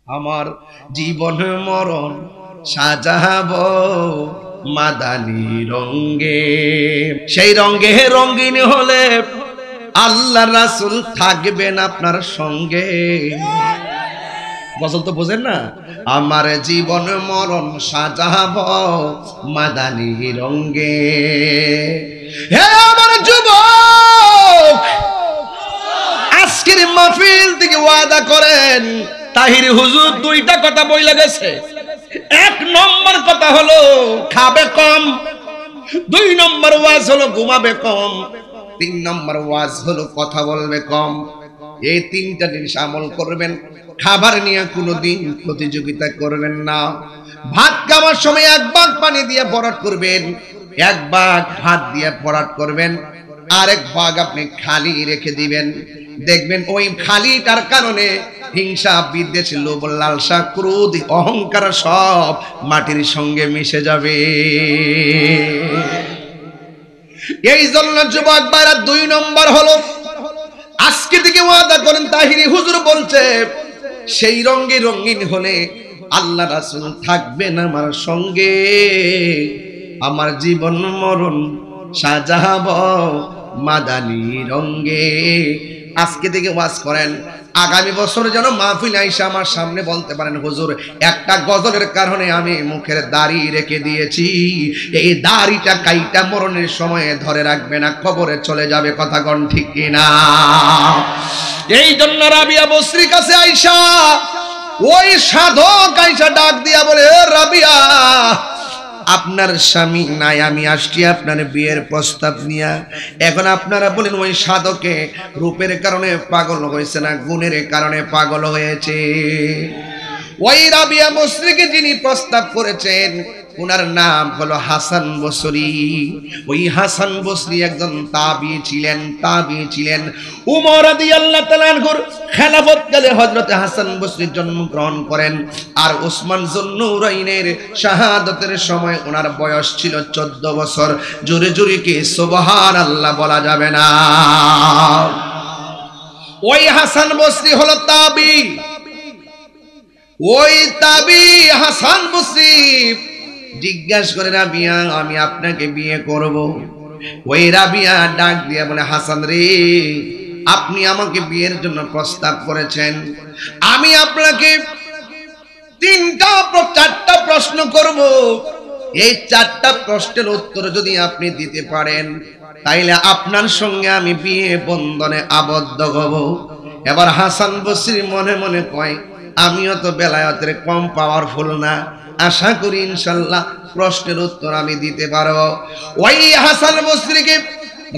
আমার জীবন মরণ সাজাবো মাদানী রঙে। সেই রঙে রঙিন হলে আল্লাহ রাসূল থাকবেন আপনার সঙ্গে। গজল তো বোঝেন না? আমার জীবন মরণ সাজাবো মাদানী রঙে। হে আমার যুবক, আজকের মাহফিল থেকে ওয়াদা করেন, তাহির হুজুর দুইটা কথা বইলা গেছে। এক নম্বর কথা হলো খাবে কম, দুই নম্বর ওয়াজ হলো ঘুমাবে কম, তিন নম্বর ওয়াজ হলো কথা বলবে কম। এই তিনটা জিনিস আমল করবেন। খাবার নিয়ে কোনোদিন প্রতিযোগিতা করবেন না। ভাত খাওয়ার সময় এক ভাগ পানি দিয়ে ভরাট করবেন, এক ভাগ ভাত দিয়ে ভরাট করবেন, আরেক ভাগ আপনি খালি রেখে দিবেন। দেখবেন ওই খালিটার কারণে হিংসা, বিদ্বেষ, লোভ, লালসা, ক্রোধ, অহংকার সব মাটির সঙ্গে মিশে যাবে। এই জন্য যুবক ভাইরা, দুই নম্বর হলো আজকে থেকে ওয়াদা করেন, তাহিরি হুজুর বলছে সেই রঙে রঙিন হলে আল্লাহ রাসূল থাকবেন আমার সঙ্গে। আমার জীবন মরণ সাজাবো মাদানী রঙে। আজকে থেকে ওয়াজ করেন, আগামী বছর যেন মাহফিল আইসা আমার সামনে বলতে পারেন, হুজুর একটা গজলের কারণে আমি মুখের দাড়ি রেখে দিয়েছি, এই দাড়িটা কাইটা মরণের সময়ে ধরে রাখবে না, কবরে চলে যাবে। কথা কোন ঠিক কিনা? এই জন্য রাবিয়া বসরির কাছে আইসা ওই সাধক আইসা ডাক দিয়া বলে, রাবিয়া আপনার স্বামী নাই, আমি আসছি আপনার বিয়ের প্রস্তাব নিয়া। এখন আপনারা বলেন ওই সাধকে রূপের কারণে পাগল হয়েছে না গুণের কারণে পাগল হয়েছে? ওই রাবিয়া বসরিকে যিনি প্রস্তাব করেছেন ওনার নাম হলো হাসান বসরি। ওই হাসান বসরি একজন তাবি ছিলেন। উমর রাদিয়াল্লাহু তাআলা আনহুর খেলাফতকালে হযরত হাসান বসরি জন্মগ্রহণ করেন। আর ওসমান যুন্নুরাইনের শাহাদাতের সময় ওনার বয়স ছিল 14 বছর। জোরে জোরে কি সুবহানাল্লাহ বলা যাবে না? ওই হাসান বসরি হলো তাবি। ওই তাবি হাসান বসরি জিজ্ঞাসা করে, রাবিয়া আমি আপনাকে বিয়ে করব। ওই রাবিয়া ডাক দিয়া বলে, হাসান রে, আপনি আমাকে বিয়ের জন্য প্রস্তাব করেছেন, আমি আপনাকে চারটা প্রশ্ন করব। এই চারটা প্রশ্নের উত্তর যদি আপনি দিতে পারেন তাইলে আপনার সঙ্গে আমি বিয়ে বন্ধনে আবদ্ধ হব। এবার হাসান বসরি মনে মনে কয়, আমিও তো বেলায়েতের কম পাওয়ারফুল না, আশা করি ইনশাআল্লাহ প্রশ্নের উত্তর আমি দিতে পারবো। ওই হাসান বসরিকে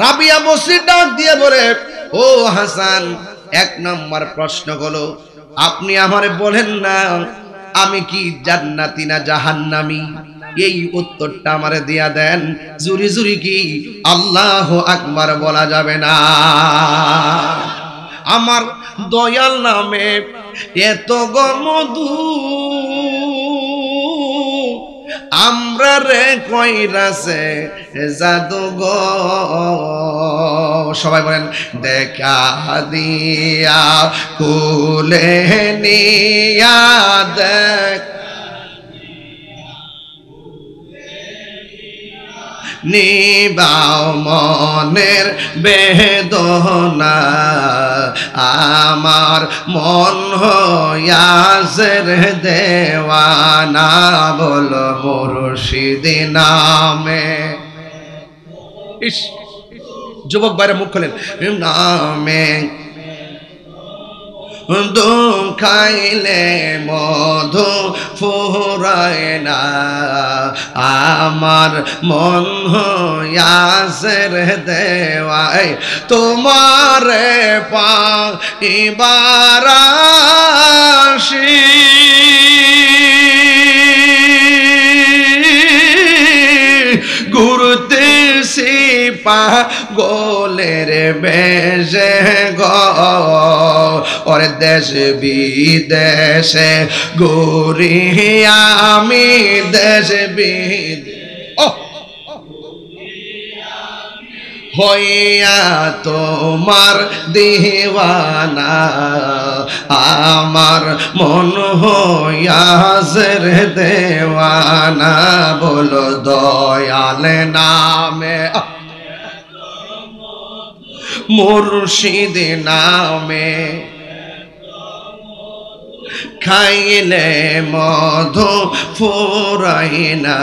রাবিয়া বসরি ডাক দিয়ে বলে, ও হাসান, এক নম্বর প্রশ্ন হলো আপনি আমারে বলেন না আমি কি জান্নাতি না জাহান্নামী, এই উত্তরটা আমারে দিয়া দেন। জুরি জুরি কি আল্লাহু আকবার বলা যাবে না? আমার দয়াল নামে এত গমধু আমরা রে কইরাছে জাদু গো। সবাই বলেন, দেখা দিয়া কুলে নিয়া দেখ নিবাও মনের বেদনা, আমার মন হইয়াছে রে দেওয়ানা, বল মুর্শিদ নামে। ইস, যুবক ভাইরা মুখ খোলেন, নামে দুখাইলে মধু ফুরায় না, আমার মন হইয়াছে রে দেওয়াই তোমারে পাইবার আসি, ঘুরতেছি পাগলের বেশে গো, ওর দেশ বিদেশে ঘুরি আমি, দেশ বিদেশে হইয়া তোমার দেওয়ানা, আমার মন হইয়া রে দেওয়ানা, বলো দয়াল নামে মুর্শিদ নামে খাইলে মধু ফুরাইনা,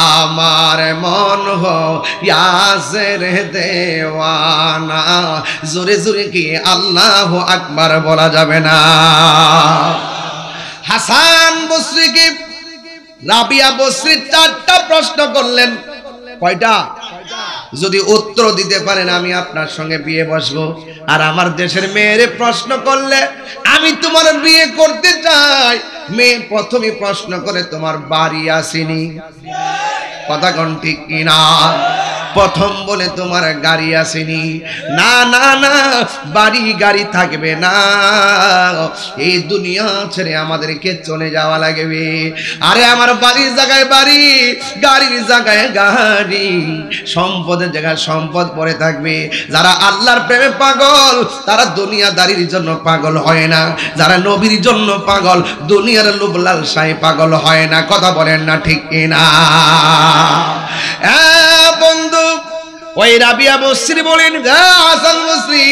আমার মন হইয়াছে দেওয়ানা। জোরে জোরে কি আল্লাহু আকবার বলা যাবে না? হাসান বসরি কি রাবিয়া বসরি 4টা প্রশ্ন করলেন। কয়টা? যদি উত্তর দিতে পারেন আমি আপনার সঙ্গে বিয়ে বসবো। আর আমার দেশের মেয়েরে প্রশ্ন করলে আমি তোমার বিয়ে করতে চাই, মেয়ে প্রথমে প্রশ্ন করে তোমার বাড়ি আসেনি, কথা কোন ঠিক কিনা? প্রথম বলে তোমার গাড়ি আসেনি, না না না, বাড়ি গাড়ি থাকবে না, এই দুনিয়া ছেড়ে আমাদেরকে চলে যাওয়া লাগবে। আরে আমার বাড়ির জায়গায় বাড়ি, গাড়ির জায়গায় গাড়ি, সম্পদের জায়গায় সম্পদ পড়ে থাকবে। যারা আল্লাহর প্রেমে পাগল তারা দুনিয়াদারির জন্য পাগল হয় না, যারা নবীর জন্য পাগল দুনিয়ার লোভ লালসায় পাগল হয় না, কথা বলেন না ঠিক কিনা? বন্ধু, ওই রাবিয়া বসরি বলেন, হাসান বসরি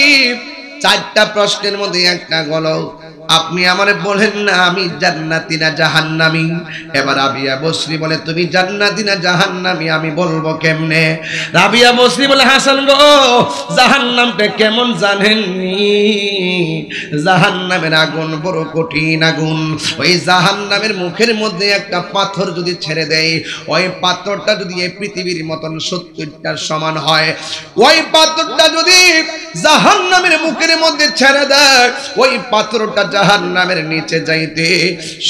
4টা প্রশ্নের মধ্যে একটা গলো, আপনি আমারে বলেন না আমি জান্নাতি না জাহান্নামী। এবার রাবিয়া বসরি বলে, তুমি জান্নাতি না জাহান্নামী আমি বলবো কেমনে? রাবিয়া বসরি বলে, হাসান গো জাহান্নামটা কেমন জানেননি? জাহান্নামের আগুন বড় কঠিন আগুন। ওই জাহান্নামের মুখের মধ্যে একটা পাথর যদি ছেড়ে দেয়, ওই পাথরটা যদি এই পৃথিবীর মতন 70টার সমান হয়, ওই পাথরটা যদি জাহান্নামের মুখের মধ্যে ছেড়ে দেয়, ওই পাথরটা জাহান্নামের নিচে যাইতে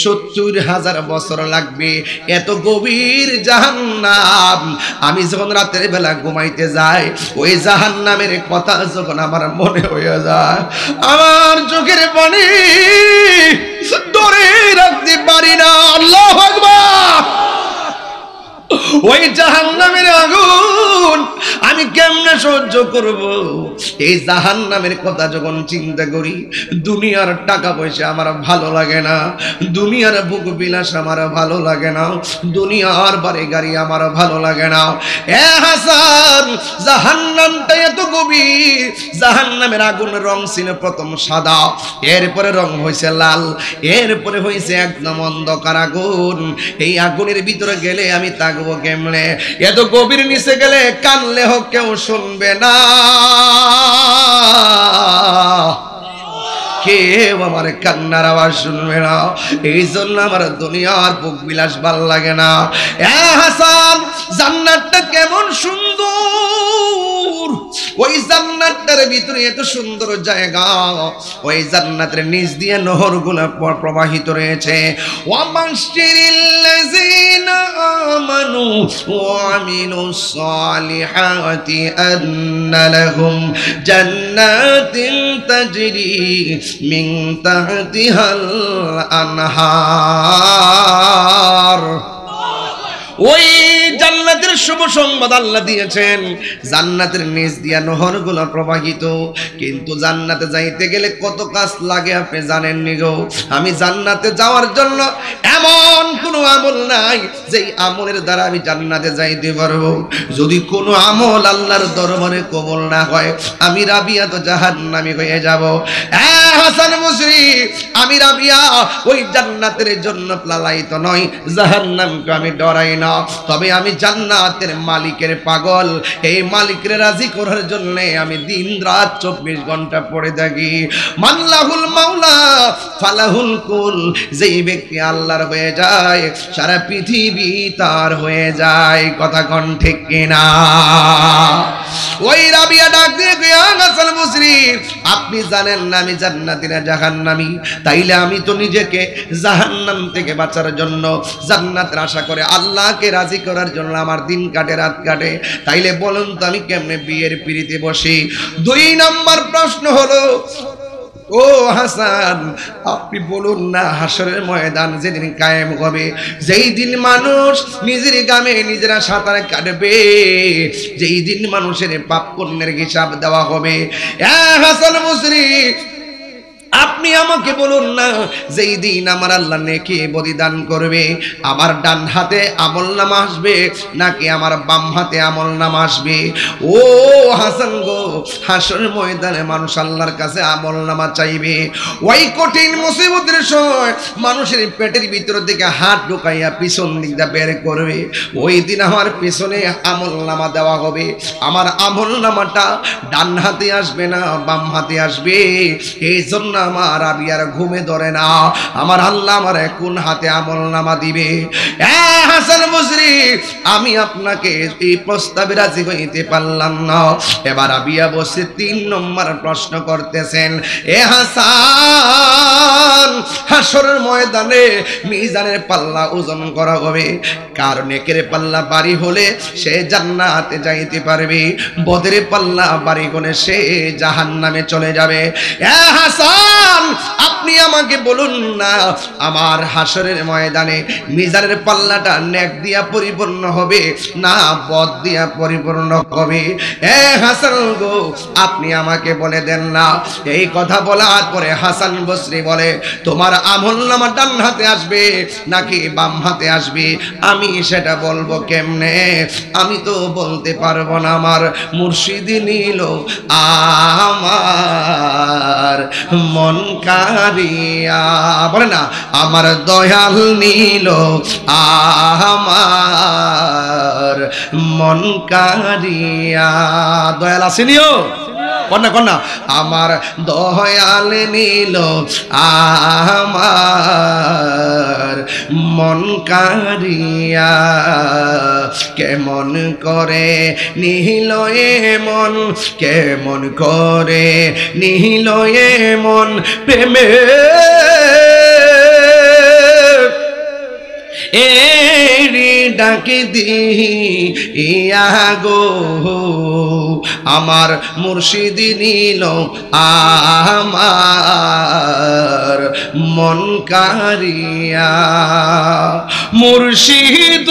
70,000 বছর লাগবে। এত গভীর জাহান্নাম। আমি যখন রাতের বেলা ঘুমাইতে যাই, ওই জাহান্নামের কথা যখন আমার মনে হয়ে যায়, আমার চোখের পানি ধরে রাখতে পারি না। আল্লাহু আকবার। ওই জাহান্নামের আগুন আমি কেমনে সহ্য করব? এই জাহান্নামের কথা যখন চিন্তা করি, দুনিয়ার টাকা পয়সা আমার ভালো লাগে না, দুনিয়ার ভোগ বিলাস আমার ভালো লাগে না, দুনিয়ার বাড়ি গাড়ি আমার ভালো লাগে না। এ হাসান, জাহান্নামটা এত গভীর। জাহান্নামের আগুনের রং ছিল প্রথম সাদা, এরপরে রং হয়েছে লাল, এরপরে হয়েছে একদম অন্ধকার আগুন। এই আগুনের ভিতরে গেলে আমি থাকবো কেমনে? এত গভীর নিচে গেলে কানলে হোক কেউ শুনবে না, কেউ আমার কান্নার আওয়াজ শুনবে না। এই জন্য আমার দুনিয়ার ভোগ বিলাস ভাল লাগে না। হাসান, জান্নাতটা কেমন সুন্দর! ওই জান্নাতের ভিতরে এত সুন্দর জায়গা, ওই জান্নাতের নিচ দিয়ে নহরগুলো প্রবাহিত রয়েছে। ওয়াবাশশিরিল্লাযিনা আমানু ওয়া আমিলুস সালিহাতি আন্না লাহুম জান্নাতিন তাজরি মিন তাহতিহাল আনহার। ওই জান্নাতের শুভ সংবাদ আল্লাহ দিয়েছেন। জান্নাতের নিচ দিয়া নহরগুলো প্রবাহিত। কিন্তু জান্নাতে যাইতে গেলে কত কাজ লাগে আপনি জানেননি গো? আমি জান্নাতে যাওয়ার জন্য এমন কোনো আমল নাই যেই আমলের দ্বারা আমি জান্নাতে যাইতে পারবো। যদি কোনো আমল আল্লাহর দরবারে কবুল না হয়, আমি রাবিয়া তো জাহান্নামী হয়ে যাব। হাসান বসরি, আমি রাবিয়া ওই জান্নাতের জন্য লালায়িত নয়, জাহান্নামকে আমি ডরাই না। তবে আমি জান্নাতের মালিকের পাগল। এই মালিকের রাজি করার জন্য আমি দিন রাত 24 ঘন্টা পড়ে থাকি। মানলাহুল মাওলা ফালাহুল কুল। যেই ব্যক্তি আল্লাহর হয়ে যায়, সারা পৃথিবী তার হয়ে যায়। কথা কোন ঠিক কিনা? ওই রাবিয়া ডাক দিয়ে কই, হাসান বসরি, আপনি জানেন না আমি জান্নাতি না জাহান্নামী? তাইলে আমি তো নিজেকে জাহান্নাম থেকে বাঁচার জন্য জান্নাতের আশা করে আল্লাহকে রাজি করার জন্য আমার দিন কাটে রাত কাটে। তাইলে বলুন তো আমি কেমনে বিয়ের পিড়িতে বসি? 2 নম্বর প্রশ্ন হলো, ও হাসান, আপনি বলুন না হাসরের ময়দান যেদিন কায়েম হবে, যেই দিন মানুষ নিজের গ্রামে নিজেরা সাঁতার কাটবে, যেই দিন মানুষের পাপ পুণ্যের হিসাব দেওয়া হবে, হাসান বসরি আপনি আমাকে বলুন না যেই দিন আমার আল্লাহ নেকি বলিদান করবে, আমার ডান হাতে আমলনামা আসবে নাকি আমার বাম হাতে আমলনামা আসবে? ও হাসান গো, হাসরের ময়দানে মানুষ আল্লাহর কাছে আমলনামা চাইবে। ওই কঠিন মুসিবতের সময় মানুষের পেটের ভিতর থেকে হাত ঢুকাইয়া পিছন দিকটা বের করবে, ওই দিন আমার পিছনে আমলনামা দেওয়া হবে। আমার আমলনামাটা ডান হাতে আসবে না বাম হাতে আসবে। এই জন্য আমার রাবিয়ার ঘুমে ধরে না, আমার আল্লাহ আমার কোন হাতে আমলনামা দিবে। হাসান বসরি, আমি আপনাকে এই প্রস্তাবে রাজি হইতে পারলাম না। এবার রাবিয়া বসে 3 নম্বর প্রশ্ন করতেছেন, এ হাসান, হাসরের ময়দানে মিজানের পাল্লা ওজন করা হবে, কার নেকের পাল্লা বাড়ি হলে সে জান্নাতে যাইতে পারবে, বদরের পাল্লা বাড়ি হলে সে জাহান্নামে চলে যাবে। এ হাসান, আপনি আমাকে বলুন না আমার হাসরের ময়দানে মিজানের পাল্লাটা নেক দিয়া পরিপূর্ণ হবে না বদ দিয়া পরিপূর্ণ হবে? এ হাসান গো, আপনি আমাকে বলে দেন না। এই কথা বলার পরে হাসান বসরি বলে, তোমার আমলনামা ডান হাতে আসবে নাকি বাম হাতে আসবে আমি সেটা বলবো কেমনে? আমি তো বলতে পারবো না। আমার মুর্শিদ নিল আমার মন কারিয়া, বলে না, আমার দয়াল নিল আমার মন কারিয়া। দয়াল আসেনিও কন্যা কন্যা, আমার দয়াল নিল আমার মন কারিয়া, কেমন করে নিল এ মন, কেমন করে নিল এ মন প্রেমে এরি ডাকি দিয়া গো, আমার মুর্শিদ নিল আমার মন কারিয়া। মুর্শিদ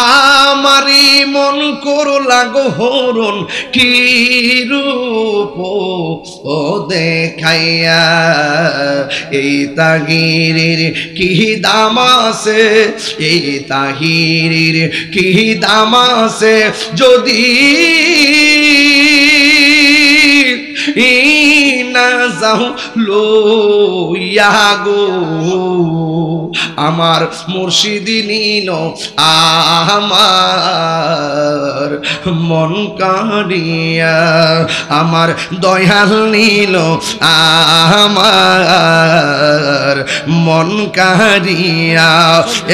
আমারি মন করলা গো হরণ, কি রূপ ও দেখাইয়া, এই তাহিরের কি দাম আছে, এই তাহিরের কি দাম আছে, যদি না যাও লইয়া গো, আমার মুর্শিদ নিল আমার মন কারিয়া, আমার দয়াল নিল আমার মন কারিয়া।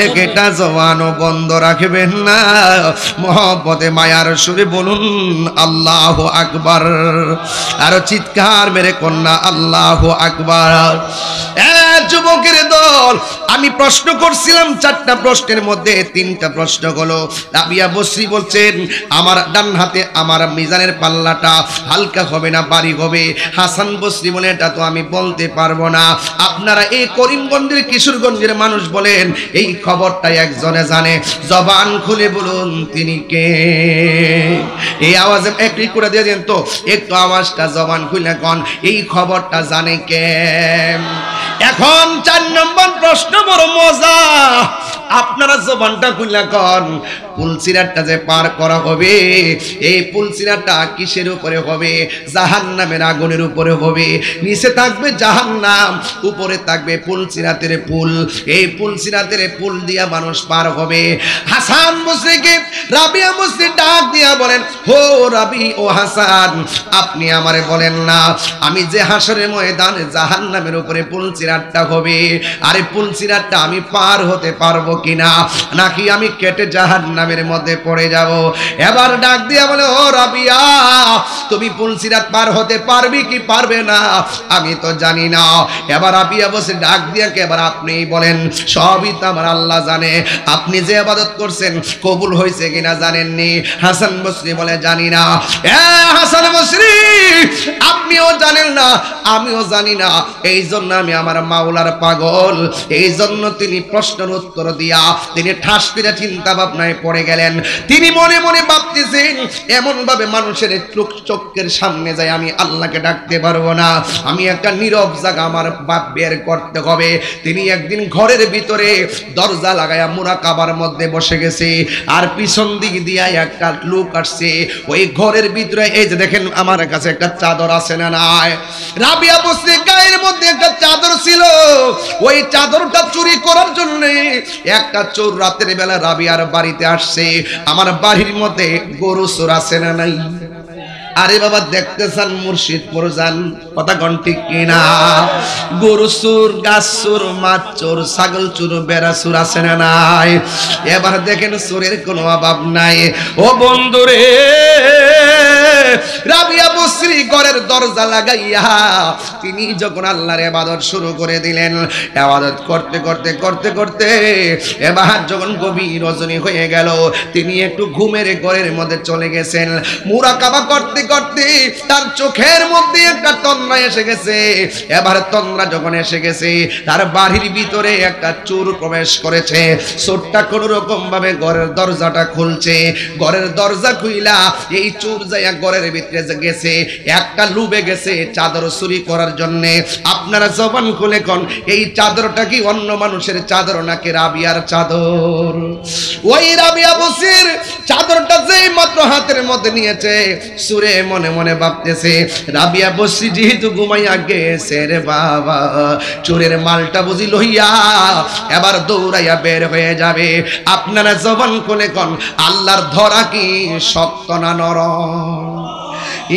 একটা জওয়ানও বন্ধ রাখবেন না, মহব্বতে মায়ার সুরে বলুন আল্লাহু আকবার, আর চিৎকার মেরে কন্যা আল্লাহু আকবার। যুবকের দল, আমি প্রশ্ন করছিলাম 4টা প্রশ্নের মধ্যে 3টা প্রশ্ন হলো। রাবিয়া বসরি বলছেন আমার ডান হাতে আমার মিজানের পাল্লাটা হালকা হবে না ভারী হবে। হাসান বসরি বলে এটা তো আমি বলতে পারবো না। আপনারা এই করিমগঞ্জের কিশোরগঞ্জের মানুষ বলেন এই খবরটা একজনে জানে, জবান খুলে বলুন তিনি কে? এই আওয়াজে একটু করে দিয়ে দেন তো, একটু আওয়াজটা জবান খুলে কোন এই খবরটা জানে কে? এখন 4 নম্বর প্রশ্ন বড় মজা, আপনারা জবানটা খুলে কোন পুলসিরাতটা যে পার করা হবে, এই পুলসিরাতটা কিসের উপরে হবে? জাহান্নামের আগুনের উপরে হবে। নিচে থাকবে জাহান্নাম, উপরে থাকবে পুলসিরাতের পুল। এই পুলসিরাতের পুল দিয়া মানুষ পার হবে। হাসান বসরিকে রাবিয়া বসরি ডাক দিয়া বলেন, হো রাবি ও হাসান, আপনি আমারে বলেন না আমি যে হাসরের ময়দানে জাহান্নামের উপরে পুলসিরাতটা হবে, আরে পুলসিরাতটা আমি পার হতে পারবো কিনা, নাকি আমি কেটে জাহান্নামে জাহান্নামের মধ্যে পড়ে যাব। এবার ডাক দিয়া বলে, ও রাবিয়া, তুমি পুলসিরাত পার হতে পারবি কি পারবে না আমি তো জানি না। এবার রাবিয়া বসে ডাক দিয়া কে, এবার আপনিই বলেন, সবই তো আমার আল্লাহ জানে। আপনি যে ইবাদত করছেন কবুল হয়েছে কিনা জানেননি? হাসান বসরি বলে, জানি না। হাসান বসরি, আপনিও জানেন না, আমিও জানি না, এই জন্য আমি আমার মাওলার পাগল। এই জন্য তিনি প্রশ্নের উত্তর দিয়া তিনি ঠাস করে চিন্তা ভাবনায় পড়ে গেলেন। তিনি মনে মনে ভাবতেছেন, এমন ভাবে মানুষের চোখের সামনে যায় আমি আল্লাহকে ডাকতে পারবো না, আমি একটা নীরব জায়গা আমার বাপ বের করতে হবে। তিনি একদিন ঘরের ভিতরে দরজা লাগায়া মুরাকাবার মধ্যে বসে গেছে, আর পিছন দিক দিয়া একটা লোক আসছে। ওই ঘরের ভিতরে এই যে দেখেন আমার কাছে একটা চাদর আছে না নাই? রাবিয়া বসরি গায়ের মধ্যে একটা চাদর ছিল, ওই চাদরটা চুরি করার জন্য একটা চোর রাতের বেলা রাবিয়ার বাড়িতে আসছে। আমার বাড়ির মধ্যে গরু চোর আছে না নাই? আরে বাবা, দেখতে চান মুর্শিদপুর যান, কথা কোন ঠিক কিনা? গরু চোর, গাছ চোর, মাছ চোর, ছাগল চোর, বেড়া চোর আছে না নাই? এবার দেখেন চোরের কোনো অভাব নাই। ও বন্ধুরে, রাবিয়া বসরি ঘরের দরজা লাগাইয়া তিনি যখন আল্লাহর ইবাদত শুরু করে দিলেন, ইবাদত করতে করতে করতে করতে এবার যখন গভীর রজনী হয়ে গেল, তিনি একটু ঘুমের ঘরের মধ্যে চলে গেছেন। মুরাকাবা করতে করতে তার চোখের মধ্যে একটা তন্দ্রা এসে গেছে। এবার তন্দ্রা যখন এসে গেছে, তার বাড়ির ভিতরে একটা চোর প্রবেশ করেছে। চোরটা কোন রকম ভাবে ঘরের দরজাটা খুলছে। ঘরের দরজা খুইলা এই চোর যাইয়া ঘরের ভিতরে গেছে, একটা লুবে গেছে চাদর চুরি করার জন্য। আপনারা জবান খুলে কোন, এই চাদরটা কি অন্য মানুষের চাদর নাকি রাবিয়ার চাদর? ওই রাবিয়া বসির চাদরটা যেই মাত্র হাতের মধ্যে নিয়েছে, সুরে মনে মনে ভাবতেছে, রাবিয়া বসি যেহেতু ঘুমাইয়া গেছে রে বাবা, চোরের মালটা বুঝি লইয়া এবার দৌড়াইয়া বের হয়ে যাবে। আপনারা জবান খুলে কোন, আল্লাহর ধরা কি শক্ত না নরম?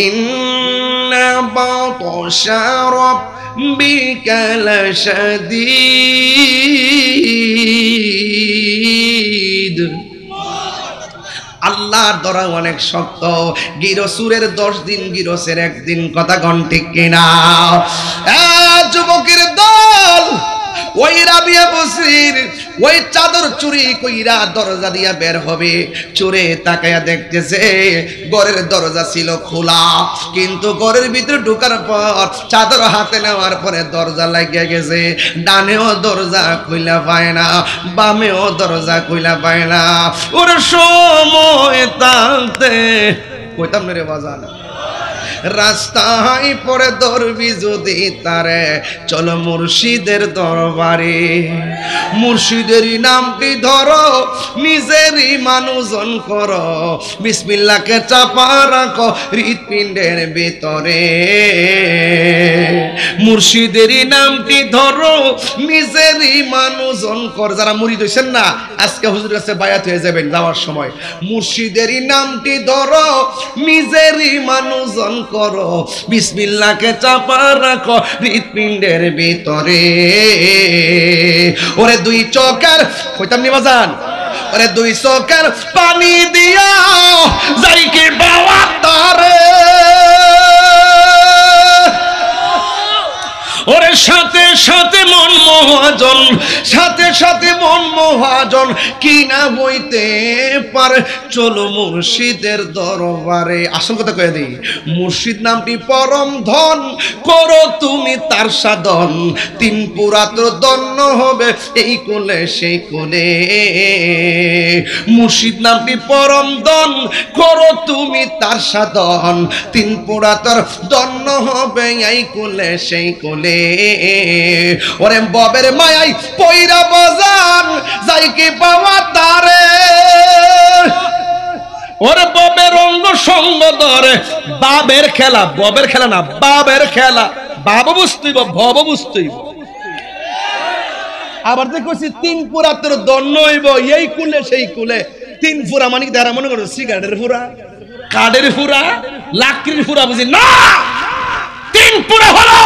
ইন্না বাতশা রাব্বিকা লাশাদীদ। আল্লাহর ধরা অনেক শক্ত। গিরসুরের 10 দিন, গিরসের 1 দিন, কথা কোন ঠিক কিনা? যুবকের দল ওই রাবিয়া বসির ওই চাদর চুরি কইরা দরজা দিয়া বের হবে। চোরে তাকায়া দেখতেছে ঘরের দরজা ছিল খোলা, কিন্তু ঘরের ভিতরে ঢোকার পর চাদর হাতে নেওয়ার পরে দরজা লাগিয়ে গেছে। ডানেও দরজা খুইলা পায় না, বামেও দরজা খুইলা পায় না। ওর সময় তাতে কইতাম না রে বাজান, রাস্তায় পরে ধরবি যদি তারে, চলো মুর্শিদের দরবারে। মুর্শিদেরই নামটি ধরো, নিজেরই মানুষজন করো, বিসমিল্লাহকে চাপা রাখো হৃৎপিণ্ডের ভিতরে। মুর্শিদেরই নামটি ধরো, নিজেরই মানুষজন কর। যারা মুরিদ হইছেন না, আজকে হুজুরের কাছে বায়াত হয়ে যাবেন যাওয়ার সময়। মুর্শিদেরই নামটি ধরো, নিজেরই মানুষজন করো, বিসমিল্লাহকে চাপা রাখো হৃৎপিণ্ডের ভিতরে। ওরে 2 চোখের কইতাম নি বাজান, ওরে 2 চোখের পানি দিয়া যাই কি বাবা তারে। ওরে সাথে সাথে মন মহাজন, সাথে সাথে মন মহাজন, কি না হইতে পারে, চলো মুর্শিদের দরবারে। আসল কথা কয়ে দিই, মুর্শিদ নামটি পরম ধন, করো তুমি তার সাধন, 3 পুরাত দন্য হবে এই কোলে সেই কোলে। মুর্শিদ নামটি পরম ধন, করো তুমি তার সাধন, 3 পুরাতর দন্য হবে এই কোলে সেই কোলে। ওরে ববের মায়াই পয়রা বাজান যাই কি পাওয়া তারে। ওরে ববের অঙ্গ সঙ্গ ধরে, বাবের খেলা, ববের খেলা না বাবের খেলা। বাবা বুঝতেইব, ভব বুঝতেইব। আবার দেখছি 3 পুরাতর দন্য হইব এই কুলে সেই কুলে। 3 পুরা মানে কি তারা মনে করো সিগারেটের পুরা, কাঠের পুরা, লাকড়ির পুরা, বুঝি না। 3 পুরা হলো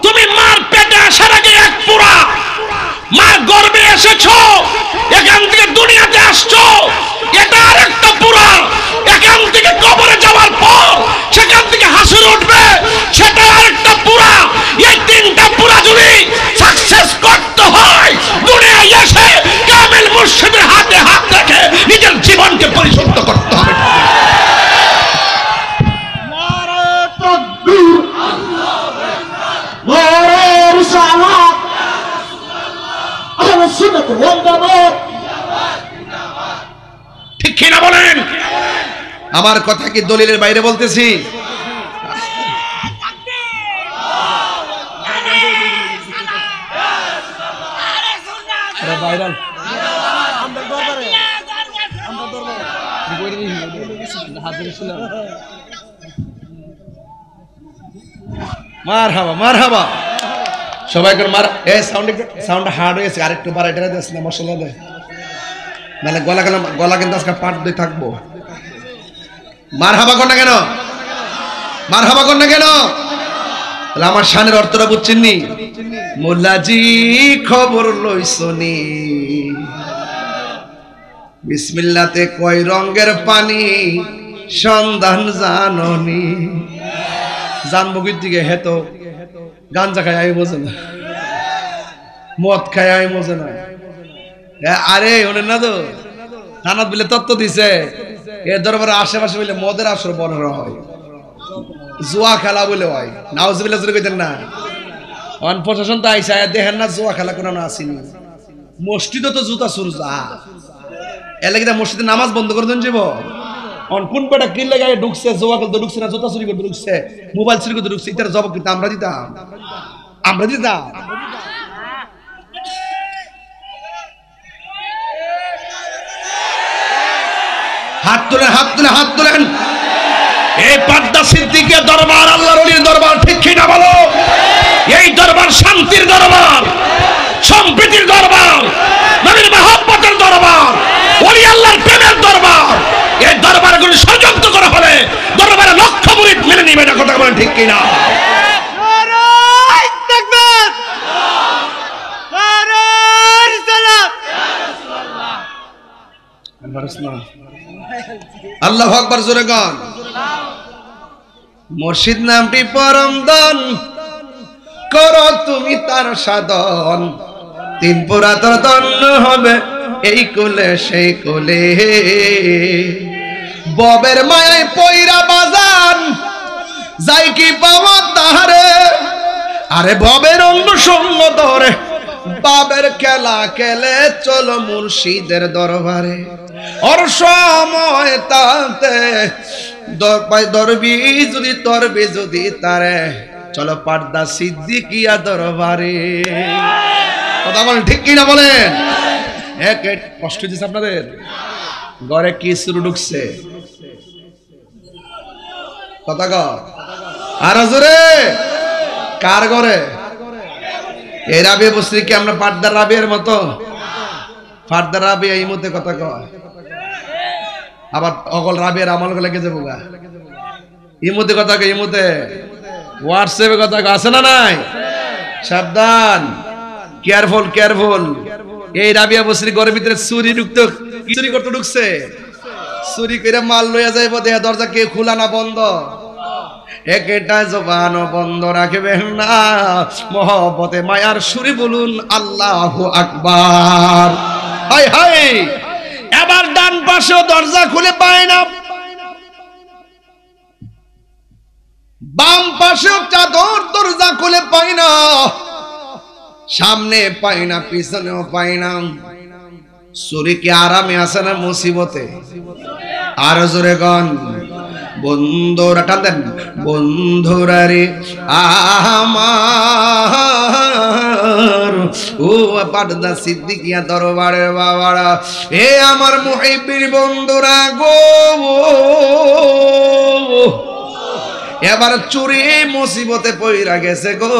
তুমি মার পেটে আসার আগে 1 পুরা, মার গর্ভে এসেছো, এখান থেকে দুনিয়াতে আসছো, ঠিক কিনা বলেন? আমার কথা কি দলিলের বাইরে বলতেছি? ভাইরাল মারহাবা মারহাবা সবাই করে মার। এই সাউন্ড হার্ড হয়েছে, আরেকটু বাড়াইটা দিস না, মশলা দে, নাহলে গলা কিন্তু আজকে পাট দিয়ে থাকবো। মারহাবা কর না কেন? মারহাবা কর না কেন? তাহলে আমার শানের অর্থটা বুঝছেন নি? মোল্লাজি খবর লইছনি বিসমিল্লাতে কয় রঙের পানি সন্ধান জাননি। জানবো কি দিকে? হে তো গাঞ্জা খায় আমি বোঝে না, মদ খায় আমি বোঝে না। আরে ওনের না তো থানাত বলে তত্ত্ব দিছে এ দরবারে আশেপাশে বলে মদের আসর বড় হয়, জুয়া খেলা বলে হয়। নাউজুবিল্লাহ জোরে কইতেন না। অন প্রশাসন তো আইসা দেখেন না জুয়া খেলা কোনো না আসেনি। মসজিদও তো জুতা সুরজা এলাকা মসজিদে নামাজ বন্ধ করে দেন যাব। অন কোন পেটা কিল লাগায় ঢুকছে, জুয়া খেলতে ঢুকছে না, জুতা চুরি করতে ঢুকছে, মোবাইল চুরি করতে ঢুকছে, এটার জবাব কিন্তু আমরা দিতাম, আমরা দিতাম। হাত তুলেন, হাত তুলেন, হাত তুলেন। এই পাড্ডা সিদ্দিকের দরবার আল্লাহর ওলির দরবার, ঠিক কিনা বলো? এই দরবার শান্তির দরবার, সম্প্রীতির দরবার, নবীর মহব্বতের দরবার, ওলি আল্লাহর প্রেমের দরবার। এই দরবারগুলো ষড়যন্ত্র করা হলে দরবারে লক্ষ মুরিদ মেনে নিবে না, কথা বলেন ঠিক কিনা? আল্লাহু আকবার জোরে গান। মুর্শিদ নামটি পরম দান, করো তুমি তার সাধন, তিন পুরাতন ধন্য হবে এই কোলে সেই কোলে। ববের মায়ায় পয়রা বাজান যাই কি পাওয়া তাহারে, আরে ববের অন্য সঙ্গ ধরে বাবের খেলা খেলে চলো মুর্শিদের দরবারে। ওর সময় তাতে দরবি যদি তরবি যদি তারে, চলো পাড্ডা সিদ্দিকিয়া দরবারে। কথা বলেন ঠিক কিনা বলেন? এক কষ্ট দিচ্ছে আপনাদের ঘরে কি শুরু ঢুকছে? কথা ক আর জোরে কার ঘরে? এই রাবিয়া বসরি কি আমরা পাড্ডা রাবিয়ার মতো? পাড্ডা রাবিয়া এই মধ্যে কথা কয়, আবার অকল রাবিয়ার আমল লেগে যাবো গা। এই মধ্যে কথা কয়, এই মধ্যে হোয়াটসঅ্যাপে কথা আছে না নাই? সাবধান, কেয়ারফুল কেয়ারফুল। এই রাবিয়া বসরি ঘরের ভিতরে চুরি ঢুকতো, চুরি করতে ঢুকছে, চুরি করে মাল লইয়া যাইব, দেয়া দরজা কে খোলা না বন্ধ, একটা জবান বন্ধ রাখবেন না। মহব্বতে মায়ার সুরে বলুন আল্লাহু আকবার। হাই হাই, এবার ডান পাশেও দরজা খুলে পায় না, বাম পাশেও চাদর দরজা খুলে পায় না, সামনে পায় না, পিছনেও পায় না। চুরি কি আরামে আছে না মুসিবতে? আর জোরে গান। বন্ধুরা টানতেন, বন্ধুরা রে আমার ও পাড্ডা সিদ্দিকিয়া দরবারের বাবারা, এ আমার মুহিব্বির বন্ধুরা গো, এবার চুরি মুসিবতে পইরা গেছে গো।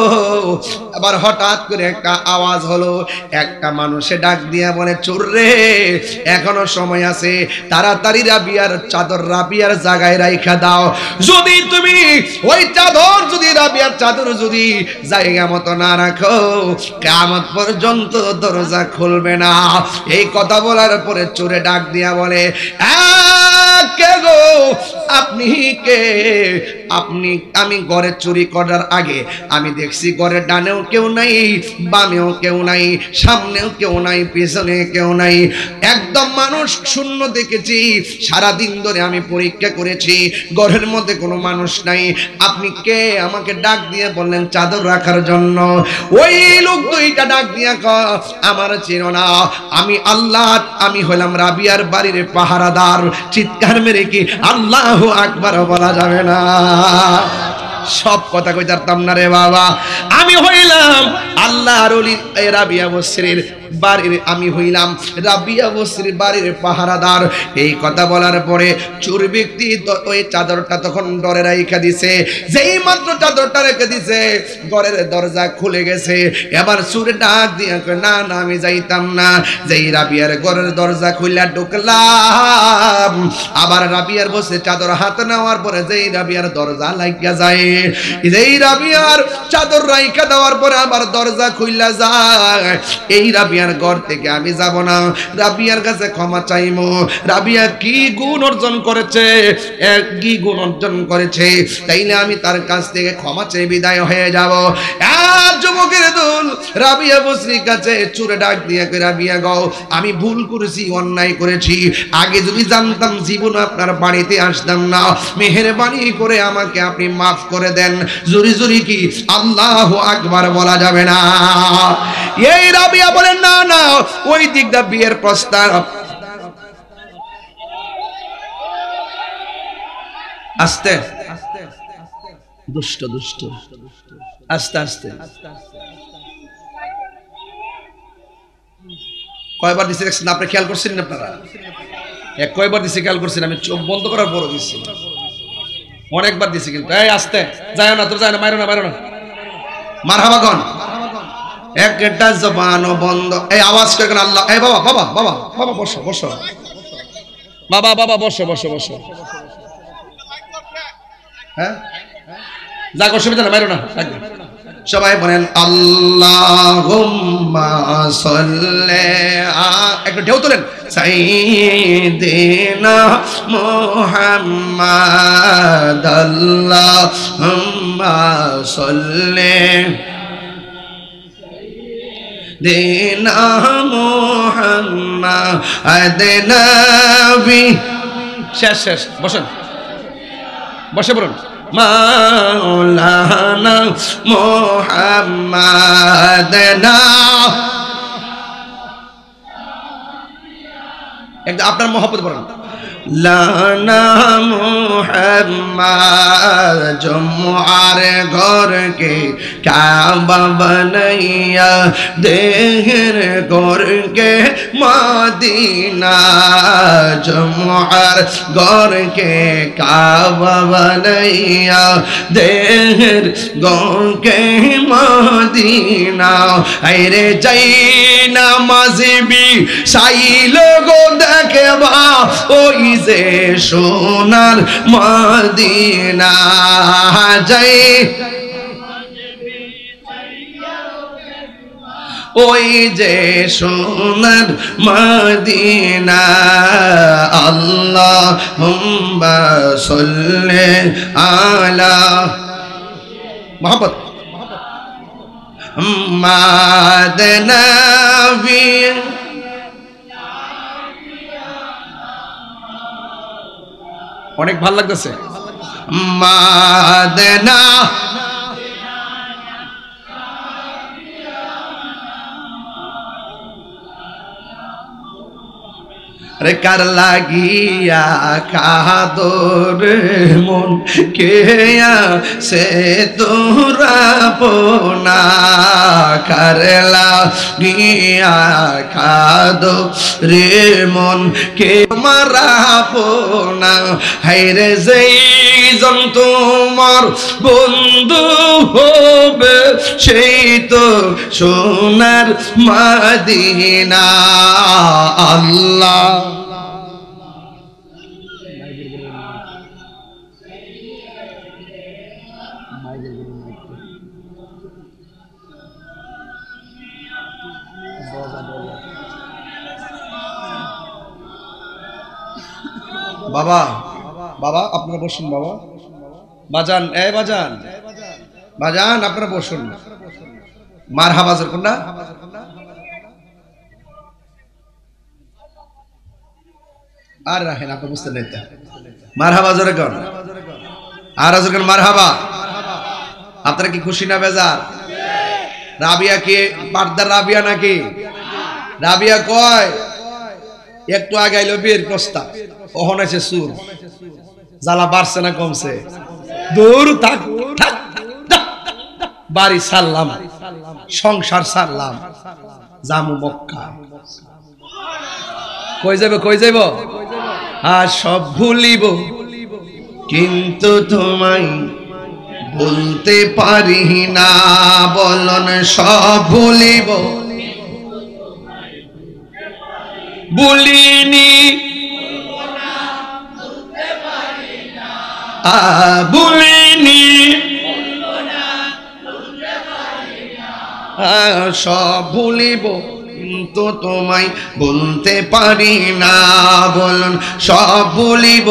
এবার হঠাৎ করে একটা আওয়াজ হলো, একটা মানুষে ডাক দিয়া বলে, চোর রে এখনো সময় আছে, তাড়াতাড়ি রাবিয়ার চাদর রাবিয়ার জায়গায় রাইখা দাও। যদি তুমি ওই চাদর যদি রাবিয়ার চাদর যদি জায়গা মতো না রাখো, কিয়ামত পর্যন্ত দরজা খুলবে না। এই কথা বলার পরে চোরে ডাক দিয়া বলে, কে গো, আপনি কে? আপনি, আমি ঘরে চুরি করার আগে আমি দেখছি ঘরের ডানেও কেউ নাই, বামেও কেউ নাই, সামনেও কেউ নাই, পেছনে কেউ নাই, একদম মানুষ শূন্য দেখেছি। সারা দিন ধরে আমি পরীক্ষা করেছি, ঘরের মধ্যে কোনো মানুষ নাই। আপনি কে? আমাকে ডাক দিয়ে বললেন চাদর রাখার জন্য। ওই লোক দুইটা ডাক দিয়া কয়, আমার চেনো না, আমি আল্লাহ, আমি হলাম রাবিয়ার বাড়ির পাহারাদার। চিৎকার মেরে কি আল্লাহু আকবার বলা যাবে না? সব কথা কই জানতাম না রে বাবা। আমি হইলাম আল্লাহর ওলি রাবিয়া বসরির বাড়ির, আমি হইলাম রাবিয়া বসরির বাড়ির পাহারাদার। এই কথা বলার পরে চোর ব্যক্তি ওই চাদরটা তখন ডরে রাইখা দিছে। যেই মাত্র চাদরটা রেখে দিছে, ঘরের দরজা খুলে গেছে। এবার চোরে ডাক দিয়া কয়, না না আমি যাইতাম না। যেই রাবিয়ার ঘরের দরজা খুইলা ঢুকলাম, আবার রাবিয়ার বসে চাদর হাতে নেওয়ার পরে যেই রাবিয়ার দরজা লাগিয়া যায়, যেই রাবিয়ার চাদর রাইখা দেওয়ার পরে আবার দরজা খুইলা যায়, এই রাবিয়ার ঘর থেকে আমি যাব না, রাবিয়ার কাছে ক্ষমা চাইমু। রাবিয়া কি গুণ অর্জন করেছে, কি গুণ অর্জন করেছে, তাইলে আমি তার কাছ থেকে ক্ষমা চেয়ে বিদায় হয়ে যাব। আর যুবকের দল রাবিয়া বসরির কাছে চুরে ডাক দিয়ে কই, রাবিয়া গো, আমি ভুল করেছি, অন্যায় করেছি। আগে যদি জানতাম জীবন আপনার বাড়িতে আসতাম না। মেহেরবানি করে আমাকে আপনি মাফ করে দেন। জোরে জোরে কি আল্লাহু আকবার বলা যাবে না? এই রাবিয়া বলেন, না না, ওই দিকটা বিয়ের প্রস্তাব। আস্তে দুষ্ট দুষ্ট, আস্তে আস্তে। কয়বার দিছে দেখছেন? আপনি খেয়াল করছেন না? আপনারা কয়বার দিছে খেয়াল করছেন? আমি চোখ বন্ধ করার পরও দিচ্ছি, অনেকবার দিছি। কিন্তু এই আস্তে, যায় না, তোর যায় না, মারো না, মারো না। মারহাবা গন, একটা জবানও বন্ধ। এই আওয়াজ করে কেন আল্লাহ? এই বাবা বাবা বাবা বাবা বসো বসো, বাবা বাবা বসো বসো বসো। হ্যাঁ যাক, অসুবিধা না, মারো না। সবাই বলেন আল্লাহুম্মা সাল্লি একটু ঢেউ তোলেন, সাইয়্যিদিনা মুহাম্মাদ আল্লাহুম্মা সাল্লি দিনা মুহাম্মাদ নবী। শেষ শেষ, বসেন, বসে পড়ুন। মাওলানা মুহাম্মাদ একদম আপনার মহব্বত বলেন, লানা মুহাম্মাদ জুমআর ঘর কে কাবা বানাইয়া দেহের ঘর কে মদিনা। জুমআর ঘর কে কাবা বানাইয়া দেহের ঘর কে মদিনা। আইরে যাই নামাজবি সাইল গো দেখবা ওই যে সোনার মদিনা। যাই ওই যে সোনার মদিনা। আল্লাহুম্মা সাল্লি আলা মুহাম্মদ মুহাম্মদ নবী। অনেক ভালো লাগতেছে। মাদনা রে কার লাগিয়া কাদর মন কেয়া সে তোরা পোনা। কার লাগিয়া কাদো রে মন কে মারা পোনা। হাইরে যেই জন তোমার বন্ধু হবে সেই তো সোনার মদিনা। আল্লাহ বাবা বাবা আপনারা বসুন বাবা, বাজান এই বাজান বাজান আপনারা বসুন। মারহাবা জোর কোনটা? আর রাখেন আপনি বুঝতে নেই মারহাবা জোরে কোন আর জোরে কোন মারহাবা। আপনারা কি খুশি না বেজার? রাবিয়া কি বারদার রাবিয়া নাকি? রাবিয়া কয় একটু আগে আইলো বিয়ের প্রস্তাব, কখন আছে সুর, জ্বালা বাড়ছে না কমছে? দূর থাক থাক, বাড়ি সারলাম, সংসার সারলাম, জামু মক্কা। কই যাবে কই যাইব? আর সব ভুলিব কিন্তু তোমায় বলতে পারি না, বলন সব ভুলিব ভুলিনি ভুলিনি সব ভুলিব কিন্তু তোমায় বলতে পারি না, বলুন সব ভুলিব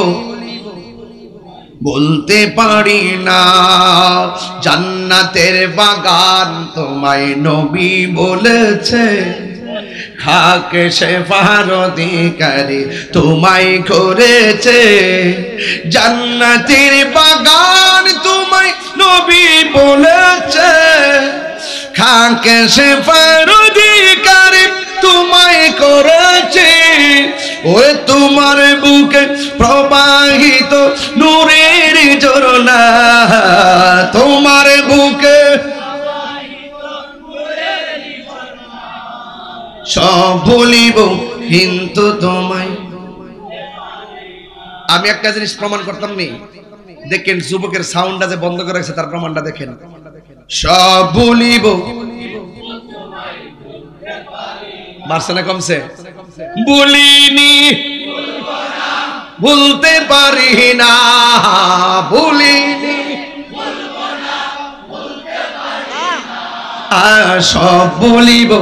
বলতে পারি না। জান্নাতের বাগান তোমায় নবী বলেছে, খাকে শেফার অধিকারী তোমায় করেছে। জান্নাতের বাগান তোমায় নবী বলেছে, খাকে শেফার অধিকারী তোমায় করেছে। ওই তোমার বুকে প্রবাহিত নূরের ঝরনা, তোমার বুকে সব ভুলিব কিন্তু তোমায়। আমি একটা জিনিস প্রমাণ করতাম নি, দেখেন যুবকের সাউন্ডটা যে বন্ধ করে রাখছে তার প্রমাণটা দেখেন। সব ভুলিব বাড়ছে না কমছে? ভুলিনি ভুলতে পারি না, ভুলিনি সব ভুলিব।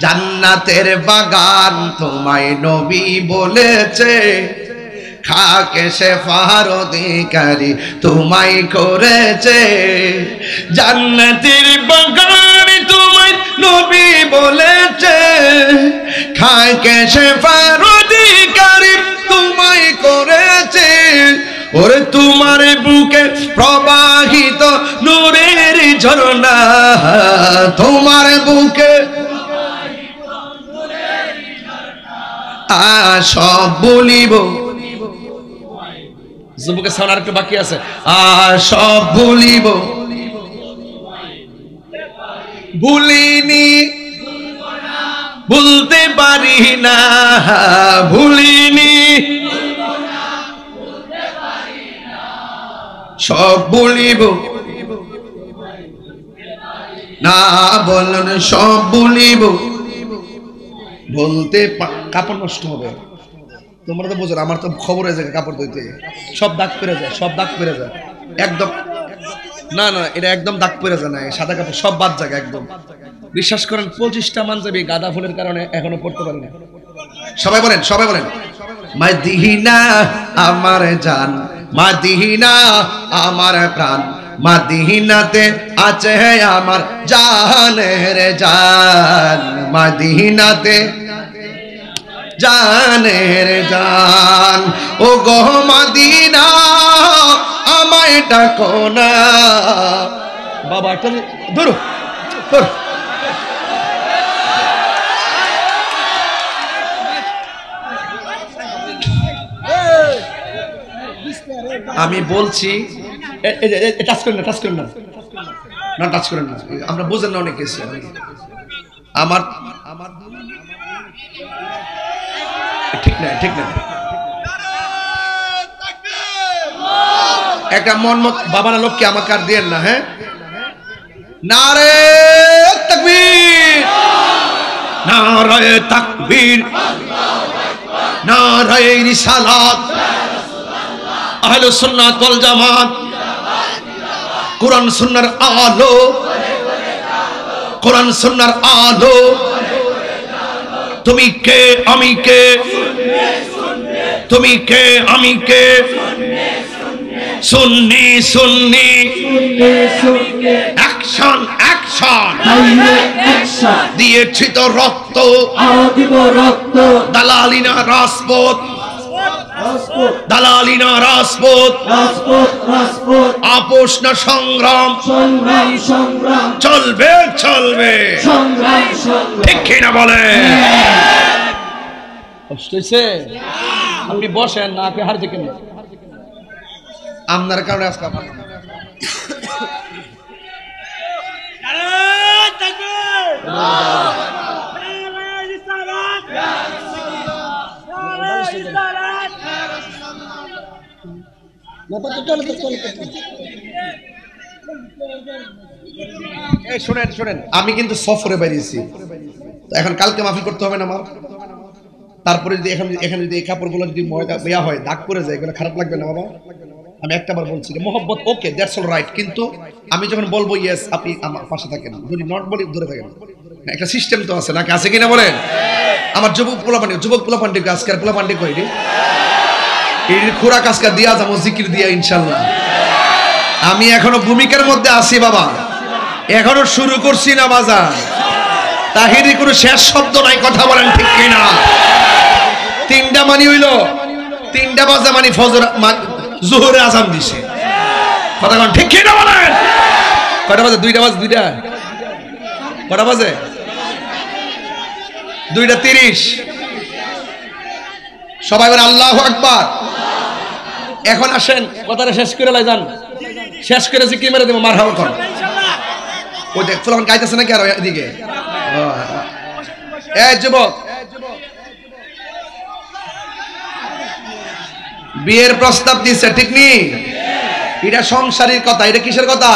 জান্নাতের বাগান তোমায় নবী বলেছে, খাকে শেফার অধিকারী তোমায় করেছে। জান্নাতের বাগান তোমায় নবী বলেছে, খাকে শেফার অধিকারী তোমায় করেছে। ওরে তোমার বুকে প্রবাহিত নূরের ঝরনা, তোমার বুকে সব বলিব। যুবকের সাউন্ড আর একটু বাকি আছে। সব বলিব ভুলিনি ভুলতে পারি না, ভুলিনি সব বলিব না, বলুন সব বলিব বলতে। কাপড় নষ্ট হবে, তোমরা তো বোঝো, আমার তো খবর হয়ে যায় কাপড় ধুইতে, সব দাগ পেরে যায়, সব দাগ পেরে যায় একদম। না না এটা একদম দাগ পেরে যায় না, সাদা কাপড় সব বাদ যায় একদম। বিশ্বাস করেন 25টা পাঞ্জাবি গাঁদা ফুলের কারণে এখনো পড়তে পারি না। সবাই বলেন সবাই বলেন, মাদিনা আমার জান, মাদিনা আমার প্রাণ, মাদিনাতে আছে আমার জানের জান, মাদিনাতে জানের জান। ও গো মাদিনা আমায় ডাকো না। বাবা একটা ধরো ধরো। আমি বলছি টাচ করেন না, টাচ করেন না, না টাচ করেন না, আমরা বুঝেন না অনেক কিছু। আমার আমার ঠিক না, ঠিক না। একটা মন মত বাবারা লোককে আমাকে আর দিয়েন না। হ্যাঁ, নারে তাকবীর, নারে তাকবীর, নারে রিসালাত, আহলে সুন্নাত ওয়াল জামাত, কোরআন সুন্নাহর আলো, কোরআন সুন্নাহর আলো, তুমি কে আমি কে, তুমি কে আমি কে, সুন্নি সুন্নি অ্যাকশন অ্যাকশন, দিয়েছি তো রক্ত দালালিনা রাজপথ, দালালিনা রাজপথ, আপোষ না সংগ্রাম, চলবে চলবে, ঠিক কিনা বলে? আপনি বসেন না, আপনি হার দেখেন আপনার কারণে আজকে শোনেন শোনেন, আমি কিন্তু সফরে বেরিয়েছি, এখন কালকে মাহফিল করতে হবে না আমার। তারপরে যদি এখানে যদি এই কাপড়গুলো যদি ময়দা দেওয়া হয়, দাগ পরে যায়, এগুলো খারাপ লাগবে না বাবা? আমি একটাবার বলছি মোহব্বত, ওকে দ্যাটস অল রাইট, কিন্তু আমি যখন বলবো ইয়েস আপনি আমার পাশে থাকেন, যদি নট বলি ধরে থাকেন, একটা সিস্টেম তো আছে নাকি, আছে কিনা বলেন? আমার যুবক পোলাপান্ডি আজকের পোলাপান্ডি কই রে, এই খোরাক আজকে দিয়া যাবো জিকির দিয়া ইনশাল্লাহ। আমি এখনো ভূমিকার মধ্যে আছি বাবা, এখনো শুরু করছি না বাজার। তাহিরি কোনো শেষ শব্দ নাই, কথা বলেন ঠিক কিনা? 3টা মানি হইল, 3টা বাজে মানি ফজর জোহরে আজান দিছে, কথা বলেন ঠিক কিনা বলেন? কয়টা বাজে? 2টা বাজে, 2টা কটা বাজে? 2:30। সবাই বলে আল্লাহু আকবার। এখন আসেন কথাটা শেষ করে লাই যান, শেষ করেছি কি মেরে দেবো মার হাওয়া কর। ওই দেখ ফুলান গাইতেছে নাকি আর এদিকে? এই যুবক, বিয়ের প্রস্তাব দিচ্ছে ঠিক নি? এটা সংসারের কথা, এটা কিসের কথা?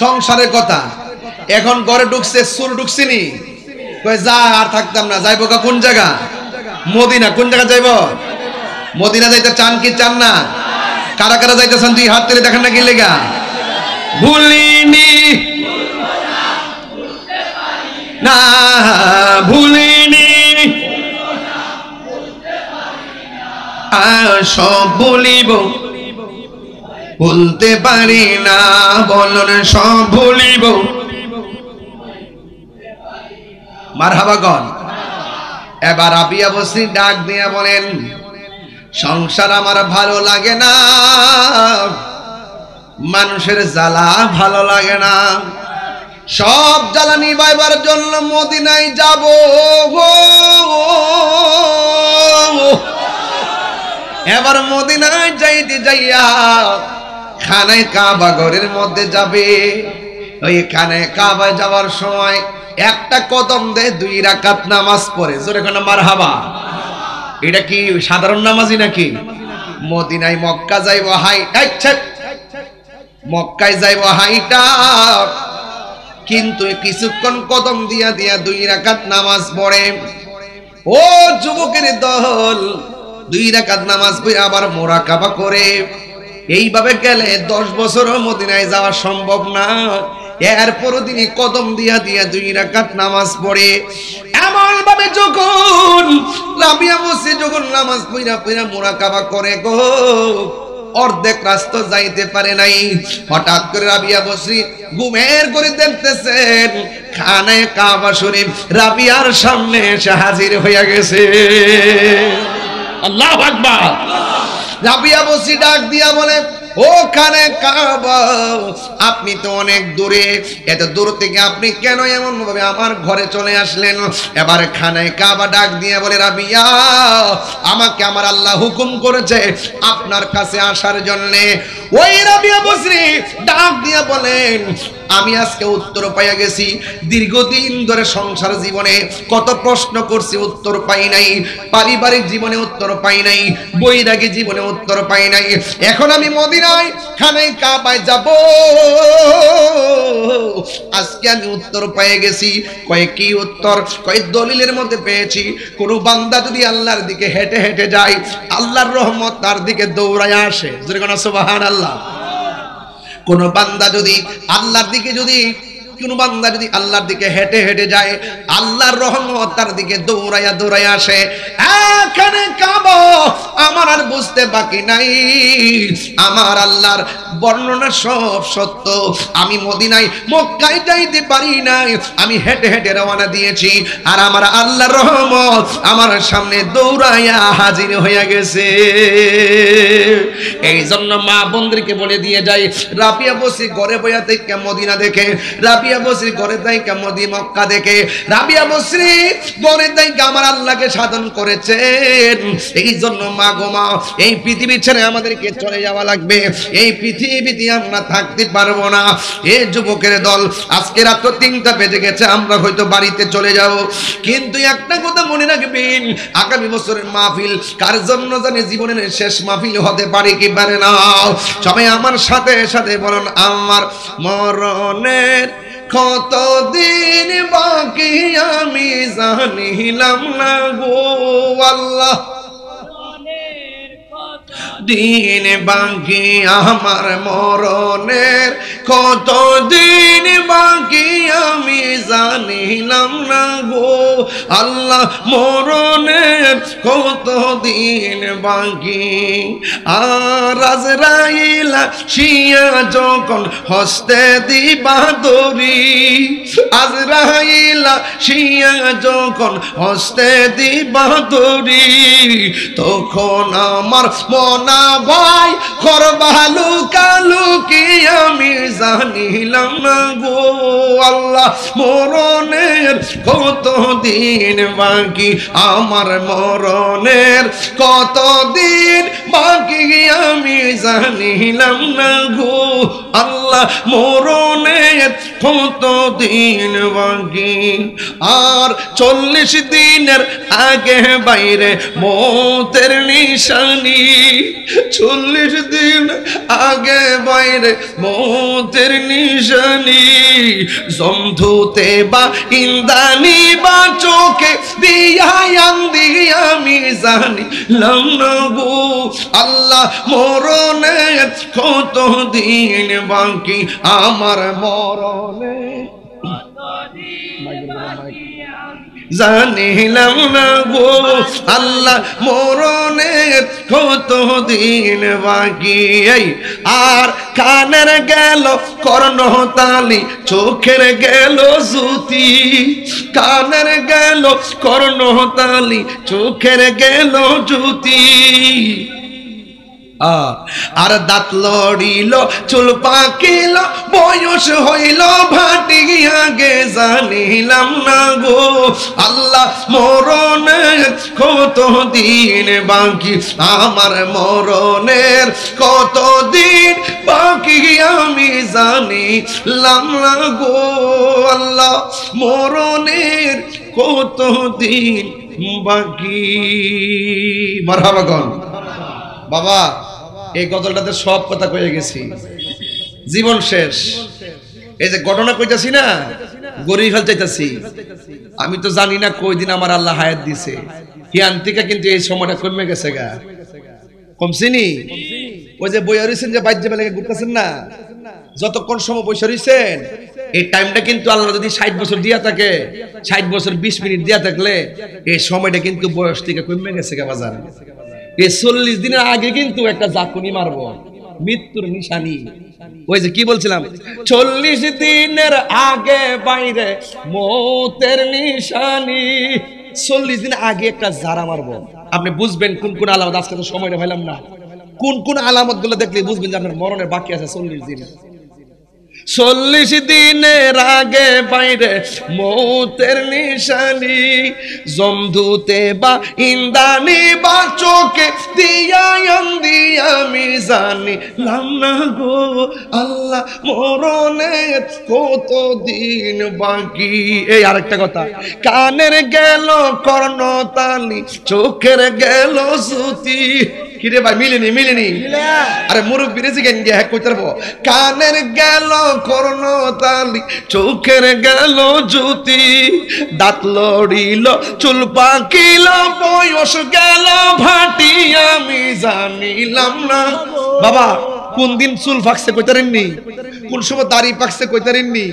সংসারের কথা। এখন ঘরে ঢুকছে, সুর ঢুকছিনি, কই যা আর থাকতাম না, যাইবো কোন জায়গা? মদিনা। কোন জায়গা যাইবো? মদিনা যাইতে চান কি চান না? কারা কারা যাইতেছেন দুই হাত তুলে দেখেন না কি লেগা? ভুলিনি না ভুলিনি, সব ভুলিব, ভুলতে পারি না, বলুন সব ভুলিব। মারহাবাগণ। এবার রাবিয়া বসরি ডাক দিয়া বলেন, সংসার আমার ভালো লাগে না, মানুষের জ্বালা ভালো লাগে না, সব জ্বালা নিবাইবার জন্য মদিনায় যাব। এবার মদিনায় যাইতে যাইয়া খানায় কাবা ঘরের মধ্যে যাবে। ওই খানায় কাবা যাওয়ার সময় একটা কদম দেয়, 2 রাকাত নামাজ পড়ে। জোরে কোন মারহাবা। এটা কি সাধারণ নামাজি নাকি? মদিনায় মক্কা যাইব হাই, মক্কায় যাইব হাইটা, কিন্তু কিছুক্ষণ কদম দিয়া দিয়া 2 রাকাত নামাজ পড়ে। ও যুবকের দল, 2 রাকাত নামাজ পড়ে আবার মুরাকাবা করে। এইভাবে গেলে 10 বছরও মদিনায় যাওয়া সম্ভব না। এরপরও তিনি কদম দিয়া দিয়া 2 রাকাত নামাজ পড়ে। এমন ভাবে যখন রাবিয়া বসে যখন নামাজ পড়া পড়া মুরাকাবা করে গো, অর্ধেক রাস্তা যাইতে পারে নাই। হঠাৎ করে রাবিয়া বসরি ঘুমের করে দেখতেছেন খানায় কাবা শরীফ রাবিয়ার সামনে এসে হাজির হইয়া গেছে। আল্লাহু আকবার। রাবিয়া বসরি ডাক দিয়া বলে, ও খানে কাবা, আপনি তো অনেক দূরে, এত দূর থেকে আপনি কেন এমন ভাবে আমার ঘরে চলে আসলেন? এবার খানায় কাবা ডাক দিয়ে বলে, রাবিয়া, আমাকে আমার আল্লাহ হুকুম করেছে আপনার কাছে আসার জন্য। ওই রাবিয়া বসরি ডাক দিয়ে বলেন, আমি আজকে উত্তর পাইয়া গেছি। দীর্ঘদিন ধরে সংসার জীবনে কত প্রশ্ন করছি, উত্তর পাই নাই। পারিবারিক জীবনে উত্তর পাই নাই, বৈরাগী জীবনে উত্তর পাই নাই। এখন আমি মদিনায় খানায় কাবায় যাব, আজকে আমি উত্তর পেয়ে গেছি। কয় কি উত্তর? কয় দলিলের মধ্যে পেয়েছি, কোন বান্দা যদি আল্লাহর দিকে হেঁটে হেঁটে যায়, আল্লাহর রহমত তার দিকে দৌড়ায় আসে। সুবহানাল্লাহ। কোন বান্দা যদি আল্লাহর দিকে যদি কোন বান্দা যদি আল্লাহর দিকে হেঁটে হেঁটে যায়, আল্লাহর রহমত তার দিকে দৌড়াইয়া দৌড়াইয়া আসে। এখানে কাবা আমার আর বুঝতে বাকি নাই, আমার আল্লাহর বর্ণনা সব সত্য। আমি মদিনায় মক্কায় যাইতে পারি নাই, আমি হেঁটে হেঁটে রওনা দিয়েছি, আর আমার আল্লাহর রহমত আমার সামনে দৌড়াইয়া হাজির হয়ে গেছে। এই জন্য মা বোনদেরকে বলে দিয়ে যাই, রাবিয়া বসরি ঘরে বইয়া থেকে মদিনা দেখে, রাবিয়া বসরি ঘরে থেকে মক্কা দেখে, রাবিয়া বসরি ঘরে থেকে আমার আল্লাহকে সাধন করেছেন। এই জন্য মা গো মা, এই পৃথিবী ছেড়ে আমাদেরকে চলে যাওয়া লাগবে, এই পৃথিবীতে আমরা থাকতে পারবো না। এই যুবকের দল, আজকে রাত 3টা বেজে গেছে, আমরা হয়তো বাড়িতে চলে যাব, কিন্তু একটা কথা মনে রাখবেন, আগামী বছরের মাহফিল কার জন্য জানি জীবনের শেষ মাহফিল হতে পারে কি পারে না। সবাই আমার সাথে সাথে বলুন, আমার মরণের কতদিন বাকি আমি জানিলাম না গো আল্লাহ, দিন বাকি আমার মরণের কতদিন বাকি আমি জানিলাম না গো আল্লাহ, মরণের কতদিন বাকি। আর আজরাইল শিয়া যখন হস্তে দিবা দড়ি, আজরাইল শিয়া যখন হস্তে দিবা দড়ি, তখন আমার মনা ভাই করবালু কালু কি আমি জানিলাম না গো আল্লাহ, মরণের কতদিন বাকি আমার মরণের কতদিন বাকি আমি জানিলাম না গো আল্লাহ, মরণের কতদিন বাকি। আর 40 দিনের আগে বাইরে মৌতের নিশানি, 40 দিন আগে বাইরে মৌতের নিশানি, জমধুতে বা ইন্দানি বা চোখে দিয়া আমি জানিলাম না গো আল্লাহ, মরণের কতদিন বাকি আমার মরণের জানিলাম না গো আল্লাহ, মরণের কতদিন বাকি। আর কানের গেল কর্ণতালি, চোখের গেল জ্যোতি, কানের গেল কর্ণতালি, চোখের গেল জ্যোতি। আর দাঁত লড়িল চুল পাকিল বয়স হইল ভাটি, আগে জানিলাম না গো আল্লাহ, মরণের কতদিন বাকি আমার মরণের কতদিন বাকি আমি জানিলাম না গো আল্লাহ, মরণের কতদিন বাকি। মারহাবা গান বাবা, এই গজলটাতে সব কথা কয়ে গেছি, জীবন শেষ। এই যে ঘটনা কইতাছি না, গরিব ফেল চাইতাছি, আমি তো জানি না কই দিন আমার আল্লাহ হায়াত দিছে, হিয়ান্তিকা কিন্তু এই সময়টা কমে গেছে গা, কমছিনি। ওই যে বইয়া রইছেন যে বাইরে বেলাকে ঘুরতেছেন না, যতক্ষণ সময় বসে রইছেন, এই টাইমটা কিন্তু আল্লাহ যদি 60 বছর দিয়া থাকে, 60 বছর 20 মিনিট দিয়া থাকলে এই সময়টা কিন্তু বয়স থেকে কমে গেছে গা বাজার। এই 40 দিনের আগে কিন্তু একটা জাকুনি মারবো, মৃত্যুর নিশানি। ওই যে কি বলছিলাম, 40 দিনের আগে বাইরে মৌতের নিশানি, 40 দিন আগে একটা জারা মারবো। আপনি বুঝবেন কোন কোন আলামত, আজকে তো সময়টা পাইলাম না, কোন কোন আলামত গুলো দেখলে বুঝবেন যে আপনার মরণের বাকি আছে 40 দিন। 40 দিনের আগে বাইরে মৌতের নিশানি, জমধুতে বা ইন্দানি বা চোখে দিয়া আমি জানিলাম না গো আল্লাহ, মরণের কতদিন বাকি। এই আরেকটা কথা, কানের গেল কর্ণতালি, চোখের গেল জ্যোতি। কিরে ভাই মিলেনি মিলেনি? আরে মুরব্বী রেসি কেন গিয়ে হ্যাঁ কইতে পারবো, কানের গেল কর্ণতালি, চোখের গেল জ্যোতি, দাঁত লড়িল চুল পাকিল বয়স গেল ভাটি, আমি জানিলাম না। বাবা কোন দিন চুল ফাঁকছে কইতারেননি? কোন সময় দাড়ি পাকছে কইতারেননি,